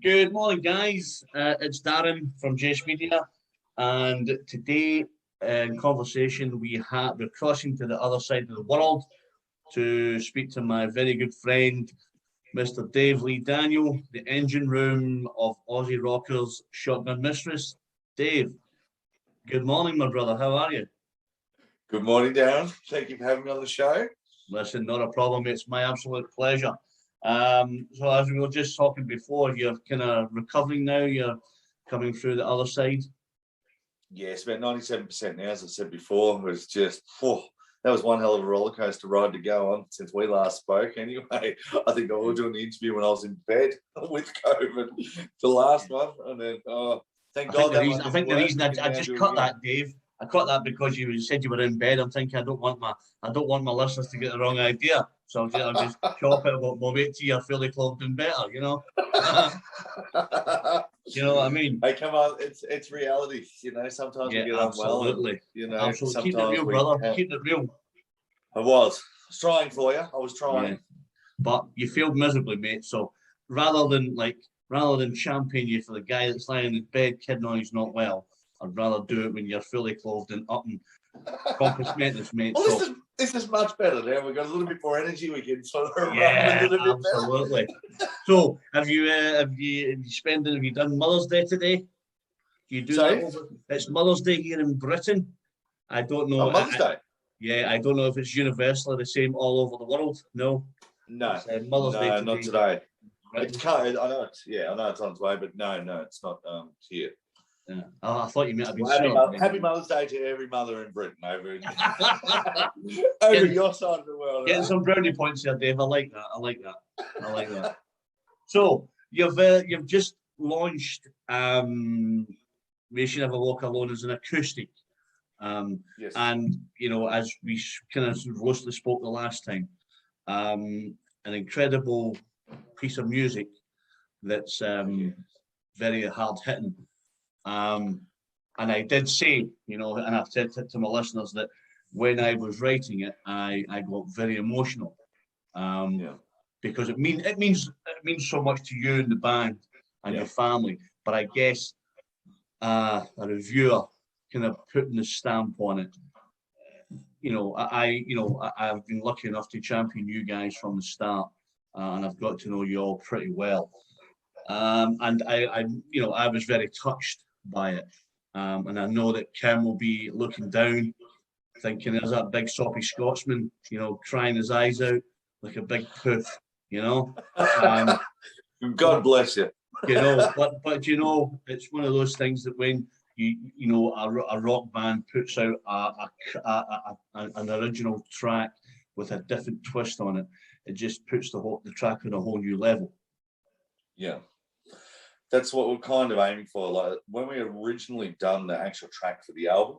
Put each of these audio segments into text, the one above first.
Good morning, guys. It's Darren from Jess Media, and today in conversation we're crossing to the other side of the world to speak to my very good friend, Mr. Dave Lee Daniel, the engine room of Aussie Rockers Shotgun Mistress. Dave, good morning, my brother. How are you? Good morning, Darren. Thank you for having me on the show. Listen, not a problem. It's my absolute pleasure. So as we were just talking before, you're kind of recovering now. You're coming through the other side. Yeah, it's about 97% now, as I said before. It was just, that was one hell of a roller coaster ride to go on since we last spoke. Anyway, I think I was doing the interview when I was in bed with COVID, the last one, and then thank God. I think the reason I just cut that, Dave. I cut that because you said you were in bed. I'm thinking I don't want my listeners to get the wrong idea. So I'll just chop it. We'll wait till you're fully clothed and better. You know. You know what I mean? Hey, come on, it's reality. You know, sometimes we get absolutely. unwell. You know, absolutely. Keep it real, brother. Keep it real. I was trying for you. I was trying, but you failed miserably, mate. So rather than champagne you for the guy that's lying in bed kidding on he's not well, I'd rather do it when you're fully clothed and up and compass mentis, mate. Well, so, this is much better now. We've got a little bit more energy. We can sort of run a little bit absolutely. So, have you done Mother's Day today? Do you do that? It's Mother's Day here in Britain. I don't know. Mother's Day. Yeah, I don't know if it's universally the same all over the world. No. No. Mother's Day today. Not today. I know it's on its way, but no, it's not here. Yeah. Oh, I thought you meant I'd been happy Mother's Day to every mother in Britain over your side of the world. Getting some brownie points here, Dave. I like that. So you've just launched We Should Never Walk Alone as an acoustic. Yes. And you know, as we kind of loosely spoke the last time, an incredible piece of music that's very hard hitting. And I did say, you know, and I've said to my listeners that when I was writing it, I got very emotional, because it means so much to you and the band and your family. But I guess a reviewer kind of putting the stamp on it. You know, I've been lucky enough to champion you guys from the start, and I've got to know you all pretty well. And I was very touched by it. And I know that Kim will be looking down, thinking there's that big soppy Scotsman, you know, crying his eyes out like a big poof, you know. God bless you. You know, but you know, it's one of those things that when you know a rock band puts out an original track with a different twist on it, it just puts the track on a whole new level. Yeah. That's what we're kind of aiming for. Like when we originally done the actual track for the album,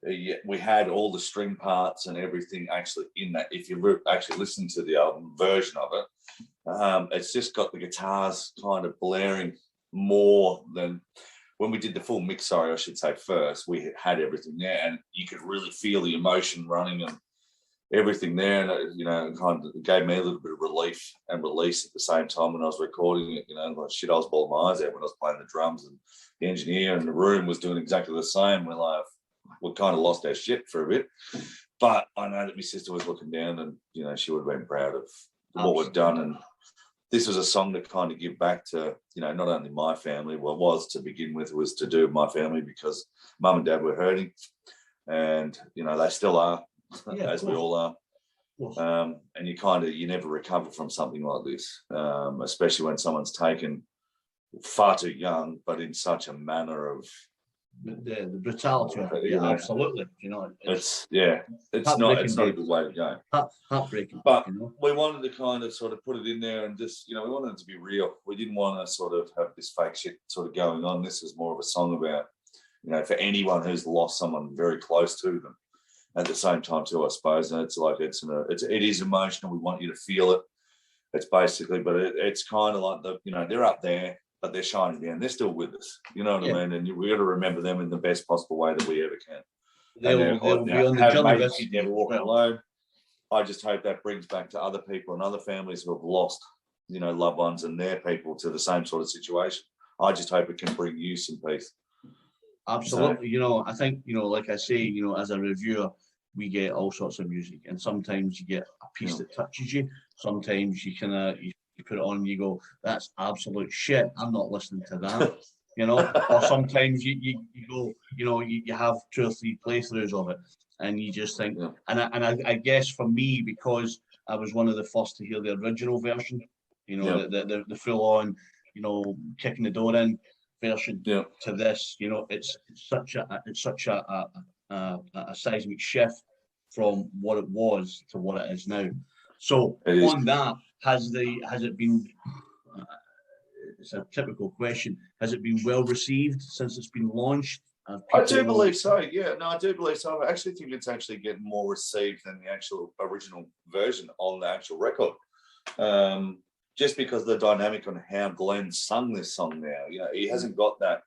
we had all the string parts and everything actually in that. If you actually listen to the album version of it, it's just got the guitars kind of blaring more than when we did the full mix. Sorry, I should say first, we had everything there, and you could really feel the emotion running and everything there, and you know, kind of gave me a little bit of relief and release at the same time when I was recording it. You know, like shit, I was bawling my eyes out when I was playing the drums, and the engineer in the room was doing exactly the same. We kind of lost our shit for a bit, but I know that my sister was looking down, and you know, she would have been proud of what we've done. And this was a song to kind of give back to, you know, not only my family. Well, it was to begin with, was to do with my family because mum and dad were hurting, and you know, they still are. As we all are, and you never recover from something like this, especially when someone's taken far too young, but in such a manner of the brutality of it. Yeah, absolutely. You know, it's not a good way to go. Heartbreaking. But you know, we wanted to kind of sort of put it in there and just, you know, we wanted it to be real. We didn't want to sort of have this fake shit sort of going on. This is more of a song about, you know, for anyone who's lost someone very close to them. At the same time, too, I suppose, and it's like it is emotional. We want you to feel it. It's basically, but it's kind of like they're up there, but they're shining down. They're still with us. You know what I mean? And we got to remember them in the best possible way that we ever can. They'll be on the journey with you. Never walk alone. I just hope that brings back to other people and other families who have lost loved ones and their people to the same sort of situation. I just hope it can bring you some peace. Absolutely. I think, like I say, as a reviewer, we get all sorts of music, and sometimes you get a piece that touches you. Sometimes you put it on and you go, that's absolute shit. I'm not listening to that. Or sometimes you go, you have 2 or 3 playthroughs of it, and you just think, and I guess for me, because I was one of the first to hear the original version, the full on, kicking the door in version to this, it's such a seismic shift from what it was to what it is now. So on that, has it been? It's a typical question. Has it been well received since it's been launched? I do believe so. Yeah, no, I do believe so. I actually think it's actually getting more received than the actual original version on the actual record. Just because of the dynamic on how Glenn sung this song now. He hasn't got that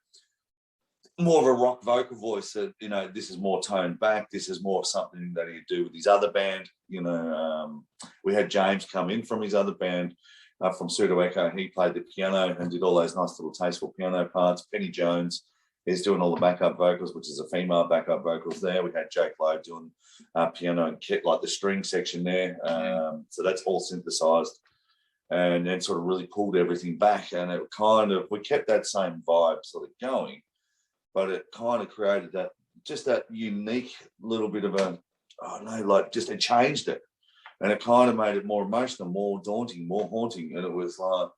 more of a rock vocal voice that, this is more toned back. This is more of something that he'd do with his other band. We had James come in from his other band, from Pseudo Echo. He played the piano and did all those nice little tasteful piano parts. Penny Jones is doing all the backup vocals, which is a female backup vocals there. We had Jake Lowe doing piano and kit, like the string section there. So that's all synthesized, and then sort of really pulled everything back. And it we kept that same vibe sort of going, but it kind of created that unique little bit of it changed it. And it kind of made it more emotional, more daunting, more haunting. And it was like,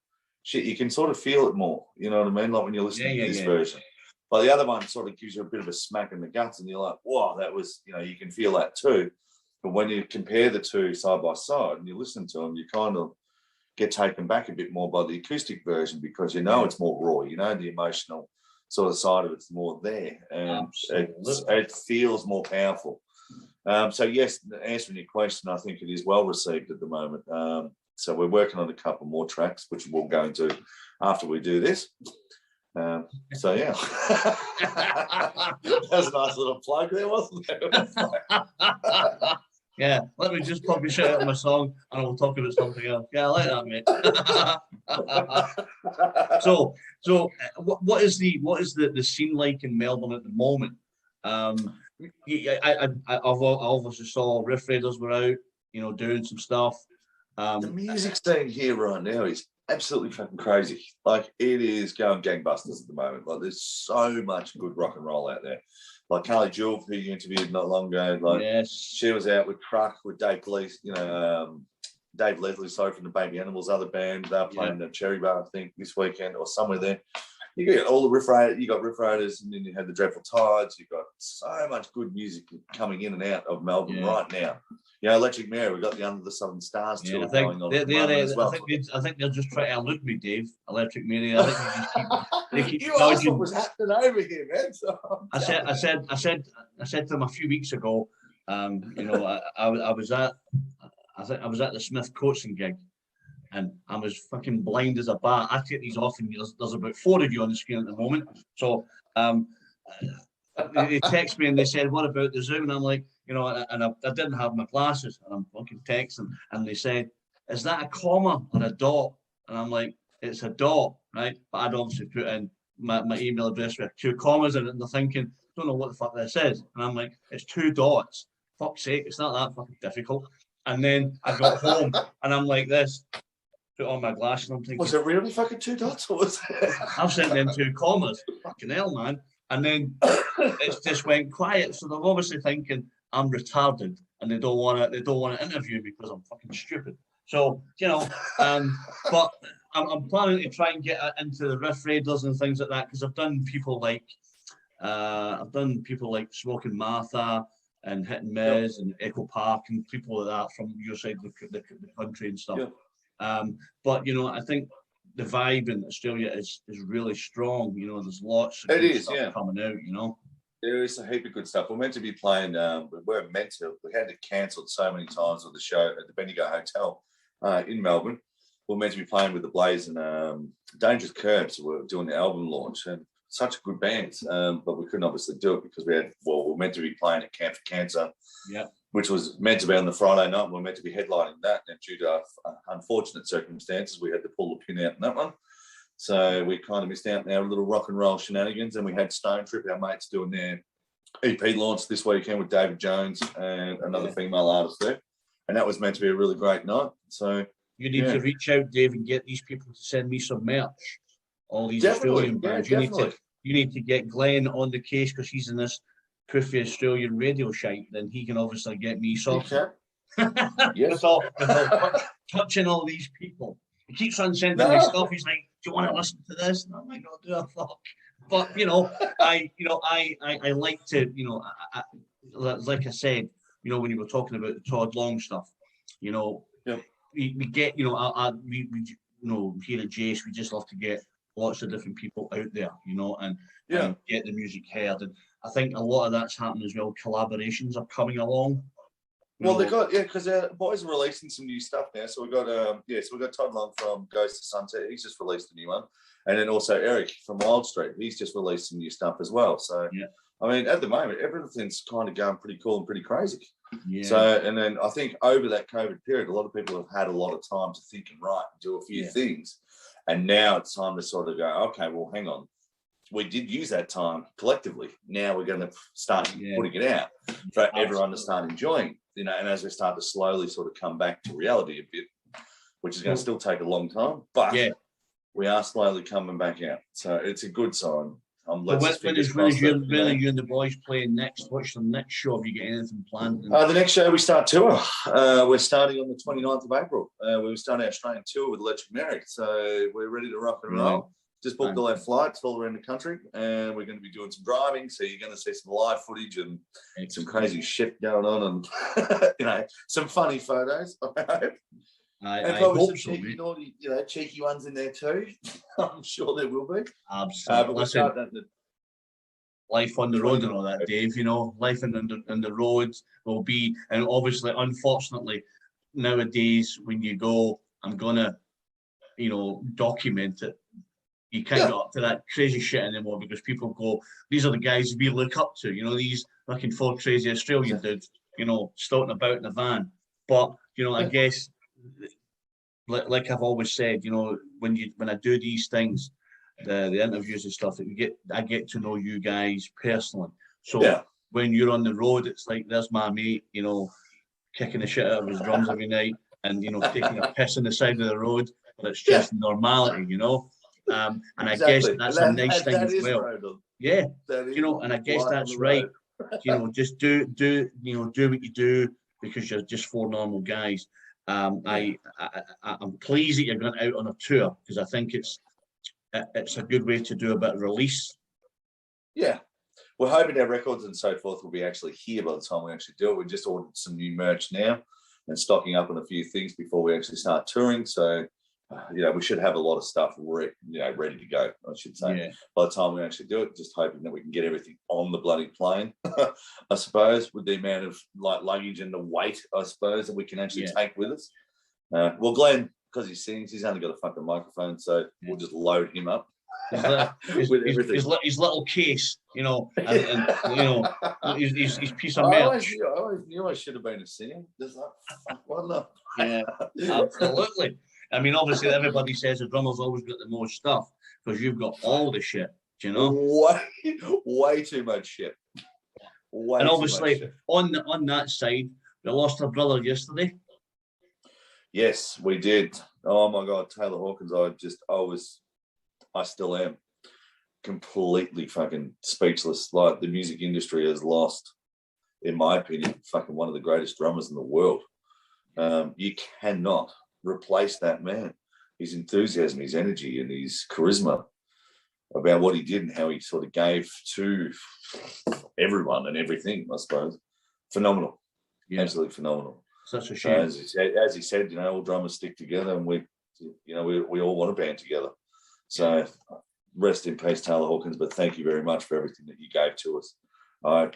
shit, you can sort of feel it more. You know what I mean? Like when you're listening to this version. But the other one sort of gives you a bit of a smack in the guts, and you're like, wow, that was, you can feel that too. But when you compare the two side by side and you listen to them, you kind of get taken back a bit more by the acoustic version, because it's more raw, the emotional sort of side of it's more there. And it feels more powerful. So yes, answering your question, I think it is well received at the moment. So we're working on a couple more tracks, which we'll go into after we do this. So yeah, that was a nice little plug there, wasn't it? Yeah, let me just probably shout out my song, and we'll talk about something else. Yeah, I like that, mate. So what is the scene like in Melbourne at the moment? I obviously saw Riff Raiders were out, doing some stuff. The music scene here right now is absolutely fucking crazy. Like, it is going gangbusters at the moment. Like, there's so much good rock and roll out there. Like Carly Jewell, who you interviewed not long ago, she was out with Cruck, with Dave Lesley, Dave Leslie, from the Baby Animals other band. They're playing the Cherry Bar, I think, this weekend or somewhere there. You got all the Riff Raiders, and then you had the Dreadful Tides. You've got so much good music coming in and out of Melbourne right now. Electric Mary, we've got the Under the Southern Stars tour going on as well. I think they're just trying to outlook me, Dave. Electric Mary. I think they keep you asked what was happening over here, man. So I said to them a few weeks ago, I was at the Smith Coatsing gig, and I was fucking blind as a bat. I take these off, and there's about 4 of you on the screen at the moment. So they text me and they said, "What about the Zoom?" And I'm like, and I didn't have my glasses, and I'm fucking texting, and they said, "Is that a comma or a dot?" And I'm like, "It's a dot, right?" But I'd obviously put in my email address with 2 commas in it, and they're thinking, "Don't know what the fuck this is." And I'm like, "It's 2 dots. Fuck's sake, it's not that fucking difficult." And then I got home, and I'm like this. Put on my glasses, and I'm thinking, was it really fucking 2 dots, or was it? I've sent them 2 commas. Fucking hell, man. And then it just went quiet. So they're obviously thinking I'm retarded, and they don't want to interview me because I'm fucking stupid. So but I'm planning to try and get into the Riff Raiders and things like that, because I've done people like Smoking Martha and Hit and Miss and Echo Park and people like that from your side of the country and stuff. But I think the vibe in Australia is really strong. There's lots of good stuff coming out. There is a heap of good stuff. We're meant to be playing. We had to cancel so many times with the show at the Bendigo Hotel in Melbourne. We're meant to be playing with the Blaze and Dangerous Curves. We're doing the album launch, and such a good band. But we couldn't obviously do it because we're meant to be playing at Camp for Cancer. Yeah. which was meant to be on the Friday night. We were meant to be headlining that, and due to unfortunate circumstances, we had to pull the pin out in that one. So we kind of missed out on our little rock and roll shenanigans, and we had Stone Trip, our mates, doing their EP launch this weekend with David Jones and another female artist there, and that was meant to be a really great night. So you need to reach out, Dave, and get these people to send me some merch. All these Australian bands. You need to get Glenn on the case because he's in this Criffy Australian radio shite. Then he can obviously get me sorted. Yes. without touching all these people. He keeps on sending me stuff. He's like, "Do you want to listen to this?" And I'm like, "I'll do a fuck." But I like to, like I said, when you were talking about the Todd Long stuff, we get, here at Jace, we just love to get lots of different people out there, and get the music heard. And I think a lot of that's happening as well. Collaborations are coming along. Well, they got because boys are releasing some new stuff now. So we've got Todd Long from Ghost of Sunset. He's just released a new one, and then also Eric from Wild Street. He's just released some new stuff as well. So I mean, at the moment, everything's kind of going pretty cool and pretty crazy. Yeah. So, and then I think over that COVID period, a lot of people have had a lot of time to think and write and do a few things. And now it's time to sort of go, okay, well, hang on. We did use that time collectively. Now we're going to start putting it out for everyone to start enjoying, and as we start to slowly sort of come back to reality a bit, which is going to still take a long time, but we are slowly coming back out. So it's a good sign. When is you and the boys playing next? What's the next show? Have you got anything planned? The next show we start tour. We're starting on the 29th of April. We start our Australian tour with Electric Mary. So we're ready to rock and roll. Just booked all our flights all around the country, and we're going to be doing some driving. So you're going to see some live footage and some crazy shit going on, and some funny photos. I hope some cheeky, naughty, cheeky ones in there too. I'm sure there will be. Absolutely. Listen, life on the road and all that, Dave. Life on the road will be, and obviously, unfortunately, nowadays when you go, I'm gonna, document it. You can't get up to that crazy shit anymore because people go, these are the guys we look up to, these fucking four crazy Australian dudes, starting about in a van. But, I guess, like I've always said, when I do these things, the interviews and stuff, I get to know you guys personally. So when you're on the road, it's like, there's my mate, kicking the shit out of his drums every night and, taking a piss on the side of the road. But it's just normality, and I guess that's a nice thing as well. Yeah, and I guess that's right. Just do what you do because you're just four normal guys. I'm pleased that you're going out on a tour because I think it's a good way to do a bit of release. Yeah, we're hoping our records and so forth will be actually here by the time we actually do it. We just ordered some new merch now and stocking up on a few things before we actually start touring. So. We should have a lot of stuff ready to go, I should say, by the time we actually do it, just hoping that we can get everything on the bloody plane, I suppose, with the amount of luggage and the weight, I suppose, that we can actually take with us. Well, Glenn, because he sings, he's only got a fucking microphone, so we'll just load him up with everything. His little case, and his piece of merch. I always knew I should have been a singer. Just like, fuck, why not? Yeah, absolutely. I mean, obviously, everybody says the drummer's always got the most stuff because you've got all the shit, Way too much shit. And obviously, on that side, we lost our brother yesterday. Yes, we did. Oh my God, Taylor Hawkins! I still am completely fucking speechless. Like the music industry has lost, in my opinion, fucking one of the greatest drummers in the world. You cannot replace that man. His enthusiasm, his energy, and his charisma about what he did and how he sort of gave to everyone and everything, I suppose. Phenomenal. Absolutely phenomenal. Such a shame. As he said, all drummers stick together and we all want a band together. So rest in peace, Taylor Hawkins, but thank you very much for everything that you gave to us. I,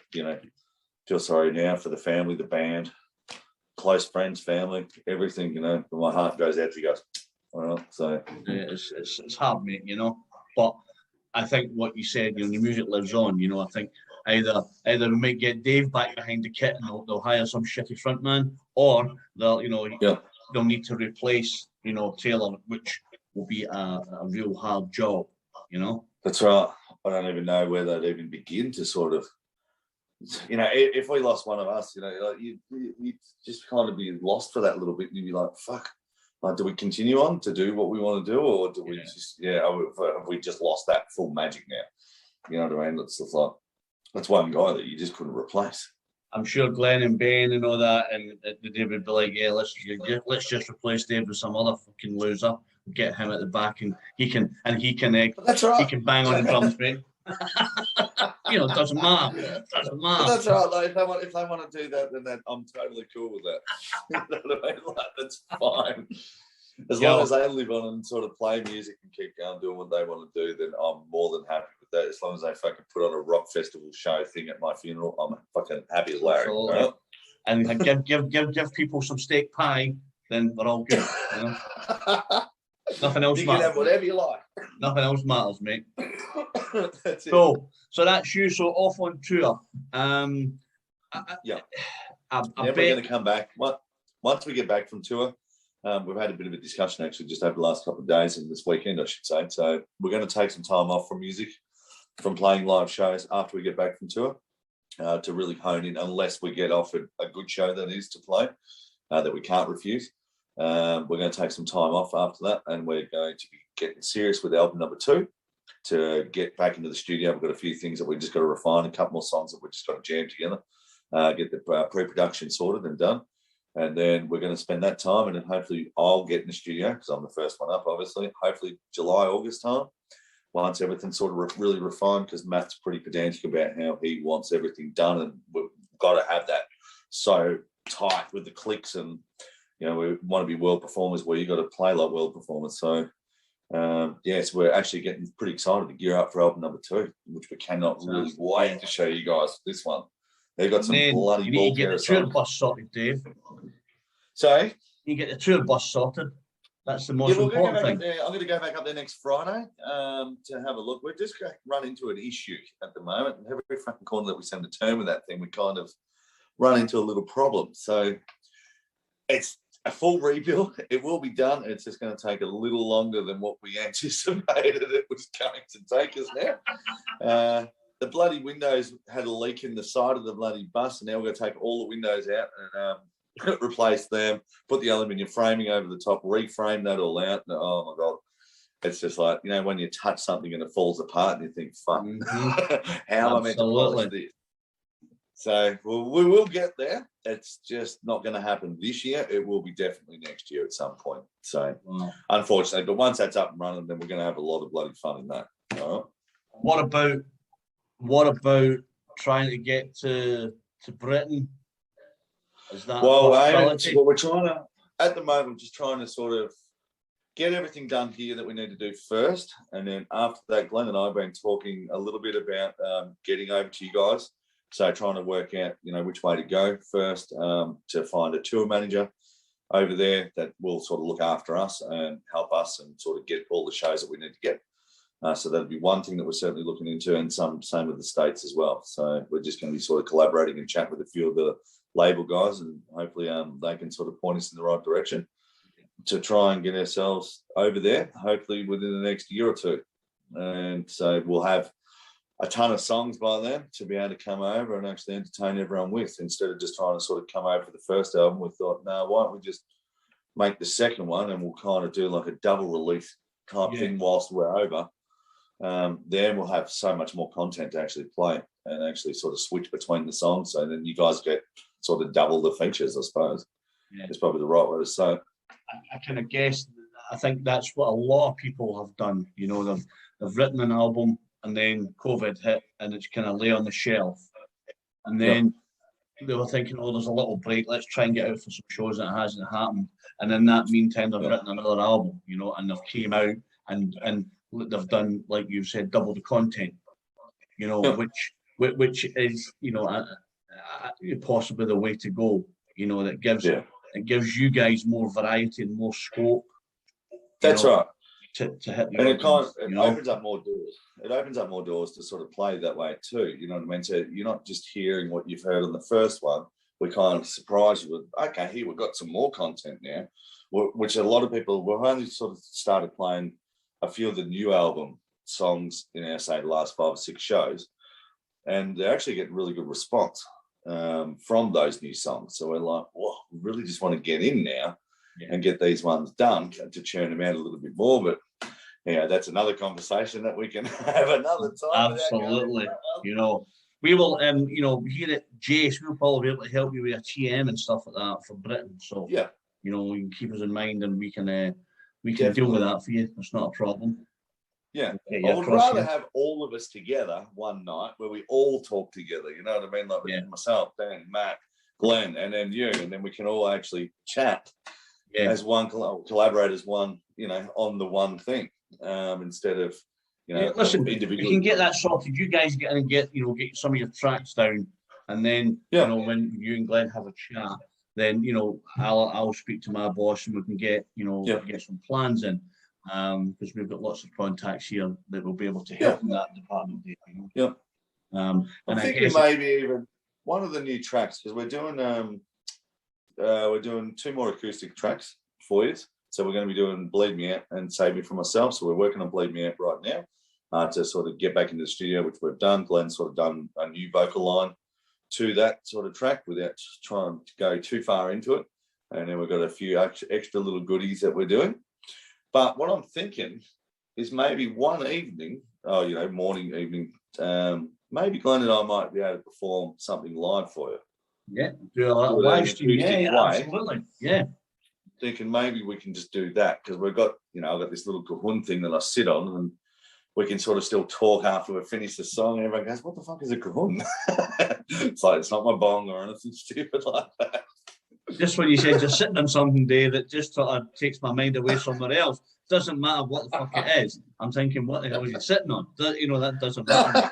feel sorry now for the family, the band, close friends, family, everything, but my heart goes out to you guys. All right, so it's hard, mate, but I think what you said, the music lives on. I think Either we might get Dave back behind the kit and they'll hire some shitty frontman, or they'll they'll need to replace Taylor, which will be a real hard job. That's right. I don't even know where they'd even begin to sort of, if we lost one of us, you just kind of be lost for that little bit, and you'd be like, fuck. Like, do we continue on to do what we want to do, or do we have we just lost that full magic now? You know what I mean? It's just like, that's one guy that you just couldn't replace. I'm sure Glenn and Ben and all that, and they would be like, yeah, let's just replace Dave with some other fucking loser, get him at the back, and he can that's right. He can bang on the drums, mate. It doesn't matter. It doesn't matter. But that's right. Like, if they want to do that, then I'm totally cool with that. You know what I mean? Like, that's fine. As long as they live on and sort of play music and keep going doing what they want to do, then I'm more than happy with that. As long as they fucking put on a rock festival show thing at my funeral, I'm fucking happy as Larry. Right? And give people some steak pie, then we're all good. Nothing else you matters. You can have whatever you like. Nothing else matters, mate. That's it. So that's you. So off on tour. Yeah. We're going to come back. Once we get back from tour, we've had a bit of a discussion actually just over the last couple of days and this weekend, I should say. So we're going to take some time off from music, from playing live shows after we get back from tour, to really hone in, unless we get offered a good show that is to play, that we can't refuse. We're going to take some time off after that, and we're going to be getting serious with album number 2 to get back into the studio. We've got a few things that we just got to refine, a couple more songs that we just got to jam together, get the pre-production sorted and done. And then we're going to spend that time, and then hopefully I'll get in the studio because I'm the first one up, obviously. Hopefully July, August time, once everything's sort of really refined, because Matt's pretty pedantic about how he wants everything done, and we've got to have that so tight with the clicks, and we want to be world performers where you got to play like world performers. So so we're actually getting pretty excited to gear up for album number 2, which we cannot really wait to show you guys this one. They've got some bloody ball. You get the tour bus sorted, Dave. Sorry? You get the tour bus sorted. That's the most important thing. I'm going to go back up there next Friday to have a look. We're just going to run into an issue at the moment. And every fucking corner that we send a turn with that thing, we kind of run into a little problem. So it's a full rebuild. It will be done. It's just going to take a little longer than what we anticipated it was going to take us now. The bloody windows had a leak in the side of the bloody bus, and now we're going to take all the windows out and replace them, put the aluminium framing over the top, reframe that all out. And, oh my God. It's just like, when you touch something and it falls apart and you think, fuck, how am I meant to polish this? So we will get there. It's just not going to happen this year. It will be definitely next year at some point. So unfortunately, but once that's up and running, then we're going to have a lot of bloody fun in that. All right? What about trying to get to Britain? Is that what we're trying to, at the moment, just trying to sort of get everything done here that we need to do first. And then after that, Glenn and I have been talking a little bit about getting over to you guys. So trying to work out, which way to go first, to find a tour manager over there that will sort of look after us and help us and sort of get all the shows that we need to get. So that'll be one thing that we're certainly looking into, and same with the States as well. So we're just going to be sort of collaborating and chat with a few of the label guys, and hopefully they can sort of point us in the right direction to try and get ourselves over there, hopefully within the next year or two. And so we'll have a ton of songs by then to be able to come over and actually entertain everyone with, instead of just trying to sort of come over for the first album. We thought, no, why don't we just make the second one, and we'll kind of do like a double release type thing whilst we're over. Then we'll have so much more content to actually play and actually sort of switch between the songs. So then you guys get sort of double the features, I suppose. Yeah. It's probably the right way to say it. I kind of guess, I think that's what a lot of people have done. They've written an album, and then COVID hit, and it's kind of lay on the shelf. And then they were thinking, there's a little break, let's try and get out for some shows, and it hasn't happened. And in that meantime, they've written another album, and they've came out and they've done, like you said, double the content, which is, possibly the way to go, that gives you guys more variety and more scope. That's right. to hit the And it audience, opens up more doors. It opens up more doors to sort of play that way too. You know what I mean? So you're not just hearing what you've heard on the first one. We kind of surprise you with, okay, here we've got some more content now, which a lot of people, we've only sort of started playing a few of the new album songs in our, say, the last 5 or 6 shows, and they're actually getting really good response from those new songs. So we're like, whoa, we really just want to get in now and get these ones done to churn them out a little bit more. But yeah, that's another conversation that we can have another time. Absolutely. You know, we will, you know, here at Jace, we'll probably be able to help you with a TM and stuff like that for Britain. So, yeah, you know, you can keep us in mind and we can deal with Definitely. that for you. It's not a problem. Yeah, Okay, I would rather have all of us together one night where we all talk together. You know what I mean? Like myself, Dan, Matt, Glenn, and then you, and then we can all actually chat as one, collaborate as one, you know, on the one thing instead of, you know, listen, individually. we can get that sorted. You guys get in and get some of your tracks down, and then you know, when you and Glenn have a chat, then you know I'll speak to my boss and we can get get some plans in. Because we've got lots of contacts here that will be able to help in that department. You know? I'm thinking maybe even one of the new tracks, because we're doing 2 more acoustic tracks for you. So we're going to be doing Bleed Me Out and Save Me From Myself. So we're working on Bleed Me Out right now to sort of get back into the studio, which we've done. Glenn's sort of done a new vocal line to that sort of track without trying to go too far into it. And then we've got a few extra little goodies that we're doing. But what I'm thinking is maybe one evening, morning, evening, maybe Glenn and I might be able to perform something live for you. Yeah, do a live stream. Absolutely. Yeah. Thinking maybe we can just do that because we've got, I've got this little cajon thing that I sit on and we can sort of still talk after we finish the song. And everyone goes, what the fuck is a cajon? It's like, it's not my bong or anything stupid like that. Just when you said you're sitting on something, Dave, that just sort of takes my mind away somewhere else. Doesn't matter what the fuck it is. I'm thinking, what the hell is you sitting on? That doesn't matter.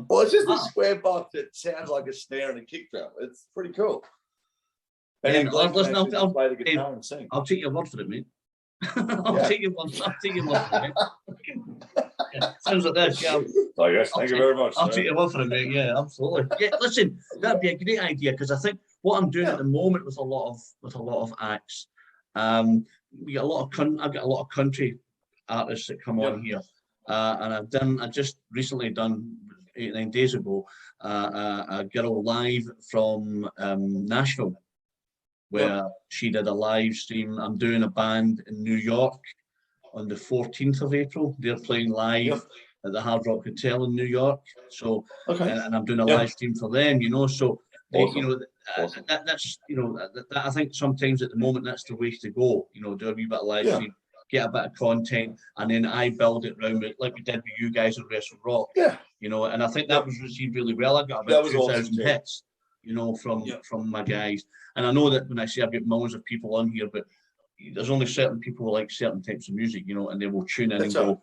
Well, it's just a square box that sounds like a snare and a kick drum. It's pretty cool. And then listen, I'll play the guitar and sing. I'll take your word for it, mate. I'll take your word for it. Sounds like this, yeah. Oh, yes, thank you very much. I'll take your word for it, mate. Yeah, absolutely. Yeah, listen, that'd be a great idea because I think what I'm doing at the moment with a lot of acts, we get I've got a lot of country artists that come on here, and I just recently done 8-9 days ago a girl live from Nashville, where she did a live stream. I'm doing a band in New York on the 14th of April. They're playing live at the Hard Rock Hotel in New York. So, and I'm doing a live stream for them. So awesome. That's I think sometimes at the moment that's the way to go. Do a wee bit of live stream, get a bit of content, and then I build it around it like we did with you guys at Wrestle Rock. And I think that was received really well. I got about 2,000 hits. From my guys. And I know that when I say I've got millions of people on here, but there's only certain people who like certain types of music, and they will tune in and go,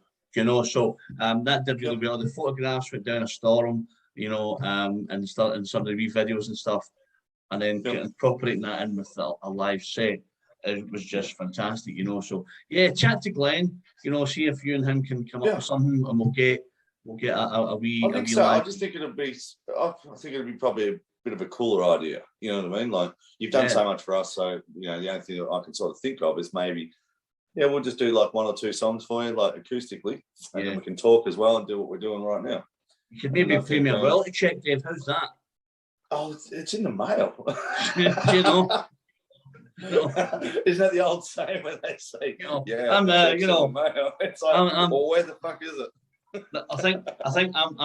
so that did really well. The photographs went down a storm, and starting some of the wee videos and stuff, and then incorporating that in with a live set. It was just fantastic, so yeah, chat to Glenn, see if you and him can come up with something, and we'll get a wee. I think so. I just think it'll be probably a bit of a cooler idea. You know what I mean? Like you've done so much for us, so the only thing that I can sort of think of is maybe, we'll just do like 1 or 2 songs for you, like acoustically, and then we can talk as well and do what we're doing right now. You could maybe pay me a royalty check, Dave. How's that? Oh, it's in the mail. Isn't that the old saying where they say, I'm in the mail. It's like, well, where the fuck is it? I think I'm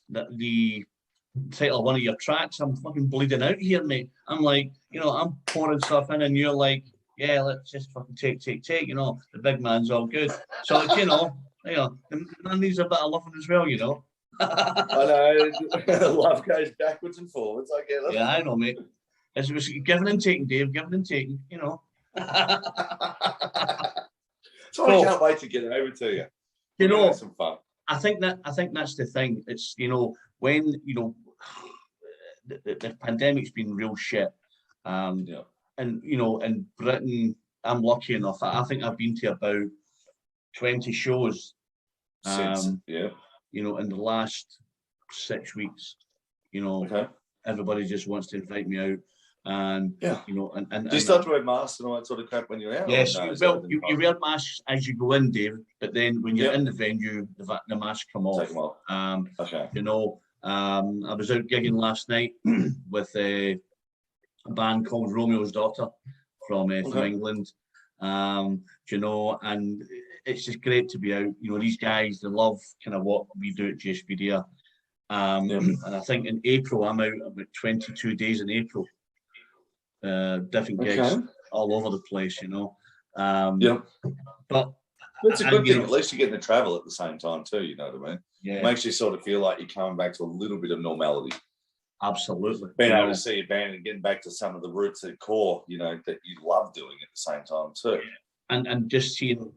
the title of one of your tracks. I'm fucking bleeding out here, mate. I'm like, I'm pouring stuff in, and you're like, let's just fucking take. The big man's all good. So the man needs a bit of loving as well, I know. Love goes backwards and forwards. I get it. Yeah, I know, mate. It's giving and taking, Dave. Giving and taking. So I can't wait to get over to you. Have some fun. I think that's the thing. It's when the pandemic's been real shit, and in Britain I'm lucky enough. I think I've been to about 20 shows. Since, You know, in the last 6 weeks. You know, okay. everybody just wants to invite me out, and Yeah. you know, and Do you start to wear masks and all that sort of crap when you're out? yes, Or no, well, you wear masks as you go in, Dave, but then when you're in the venue, the masks come off. Take them off. Okay. You know, I was out gigging last night with a band called Romeo's Daughter from England. You know, and it's just great to be out. You know, these guys, they love kind of what we do at JSPD. And I think in April, I'm out about 22 days in April. Different gigs all over the place, you know. But it's a good thing. At least you're getting to travel at the same time too. You know what I mean? Yeah. It makes you sort of feel like you're coming back to a little bit of normality. Absolutely. Being able to see your band and getting back to some of the roots and core, you know, that you love doing at the same time too. And just seeing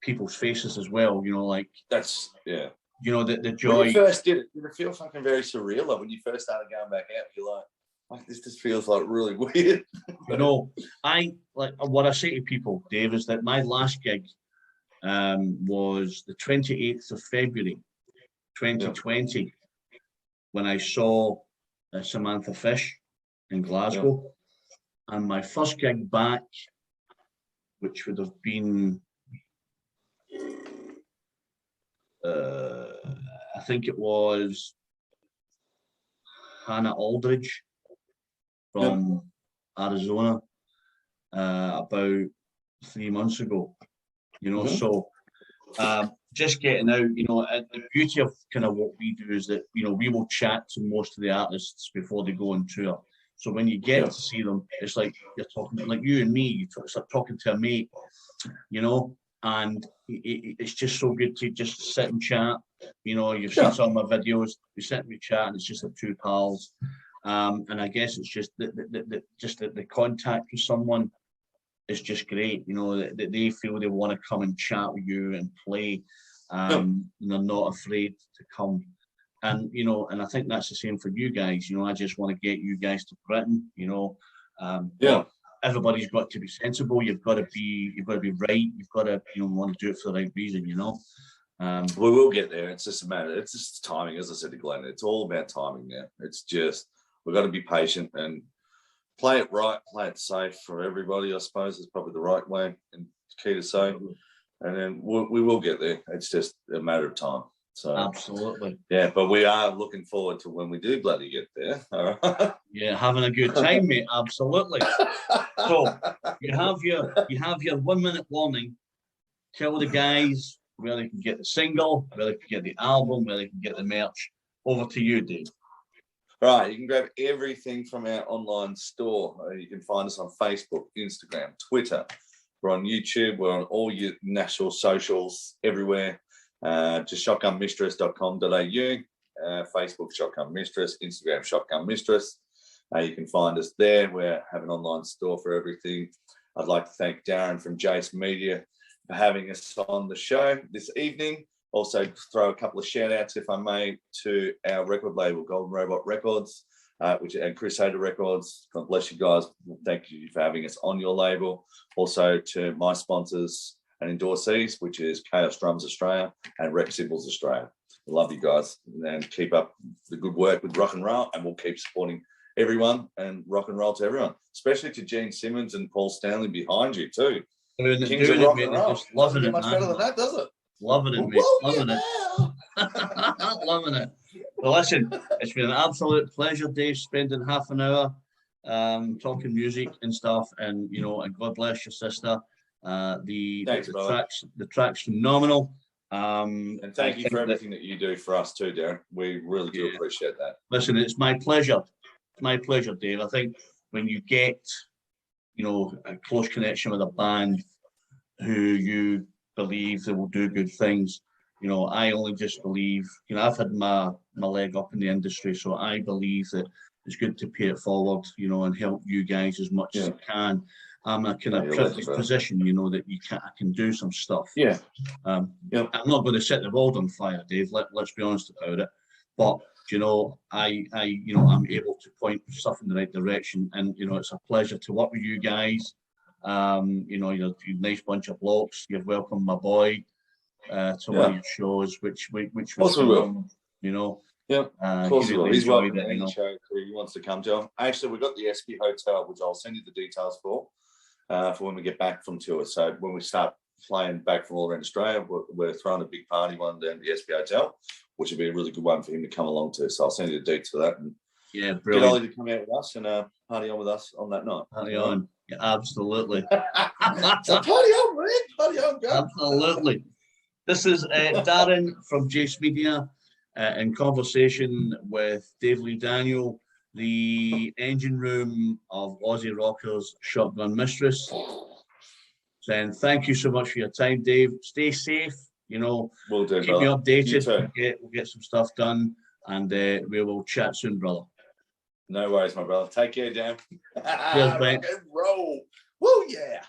people's faces as well, you know, like that's you know, the joy. When you first did it feel fucking very surreal. Like when you first started going back out, you're like this just feels like really weird. You know, I like what I say to people, Dave, is that my last gig was the 28th of February 2020 when I saw Samantha Fish in Glasgow, and my first gig back, which would have been I think it was Hannah Aldridge from Arizona about 3 months ago, you know. So just getting out, you know, the beauty of kind of what we do is that, you know, we will chat to most of the artists before they go on tour. So when you get to see them, it's like you're talking, like you and me, it's like talking to a mate, you know, and it's just so good to just sit and chat. You know, you've seen some of my videos, we sit and we chat, and it's just like two pals. And I guess it's just the contact with someone is just great. You know, that they feel they want to come and chat with you and play. And they're not afraid to come. And, you know, and I think that's the same for you guys. You know, I just want to get you guys to Britain, you know. Everybody's got to be sensible. You've got to be right. You've got to, you know, want to do it for the right reason, you know. We will get there. It's just a matter. It's just timing, as I said to Glenn. It's all about timing now. It's just we've got to be patient and play it right, play it safe for everybody. I suppose is probably the right way and key to say. And then we will get there. It's just a matter of time. So absolutely, yeah. But we are looking forward to when we do bloody get there. All right. Yeah, having a good time, mate. Absolutely. So you have your 1 minute warning. Tell the guys where they can get the single, where they can get the album, where they can get the merch. Over to you, Dave. Right, you can grab everything from our online store. You can find us on Facebook, Instagram, Twitter. We're on YouTube. We're on all your national socials everywhere. Just shotgunmistress.com.au. Facebook, Shotgun Mistress. Instagram, Shotgun Mistress. You can find us there. We have an online store for everything. I'd like to thank Darren from Jace Media for having us on the show this evening. Also, throw a couple of shout outs, if I may, to our record label, Golden Robot Records, and Crusader Records. God bless you guys. Thank you for having us on your label. Also to my sponsors and endorsees, which is Chaos Drums Australia and Rec Symbols Australia. I love you guys and keep up the good work with rock and roll, and we'll keep supporting everyone and rock and roll to everyone, especially to Gene Simmons and Paul Stanley behind you too. Kings of rock and roll. Just loving it, much better than that, does it? Loving it, mate. Loving it. Loving it. Well, listen, it's been an absolute pleasure, Dave, spending half an hour talking music and stuff, and you know, and God bless your sister. The track's phenomenal. And thank you for everything that you do for us too, Darren. We really do appreciate that. Listen, it's my pleasure. It's my pleasure, Dave. I think when you get, you know, a close connection with a band who you believe they will do good things, you know, I only just believe, you know, I've had my leg up in the industry, so I believe that it's good to pay it forward, you know, and help you guys as much as I can. I'm a kind of privileged position, you know, that I can do some stuff. I'm not going to set the world on fire, Dave. Let's be honest about it. But you know, I'm able to point stuff in the right direction, and you know, it's a pleasure to work with you guys. You know, you're a nice bunch of blokes. You've welcomed my boy to one of your shows, which was Also will. phenomenal, you know. Yeah, of course he he will. really He's enjoyed welcome it, to you any know. show he wants to come to. Actually, we've got the SP Hotel, which I'll send you the details for when we get back from tour. So when we start flying back from all around Australia, we're throwing a big party one down at the SP Hotel, which would be a really good one for him to come along to. So I'll send you the details for that. And yeah, get brilliant. Ollie to come out with us and party on with us on that night. Party on. Yeah, absolutely. So party on, man. Party on, go. Absolutely. This is Darren from Jace Media in conversation with Dave Lee Daniel, the engine room of Aussie Rockers Shotgun Mistress. Saying thank you so much for your time, Dave. Stay safe. You know, We'll do, keep me brother. updated. We'll get some stuff done, and we will chat soon, brother. No worries, my brother. Take care, Dan. Cheers, mate. Rock and roll. Woo, yeah.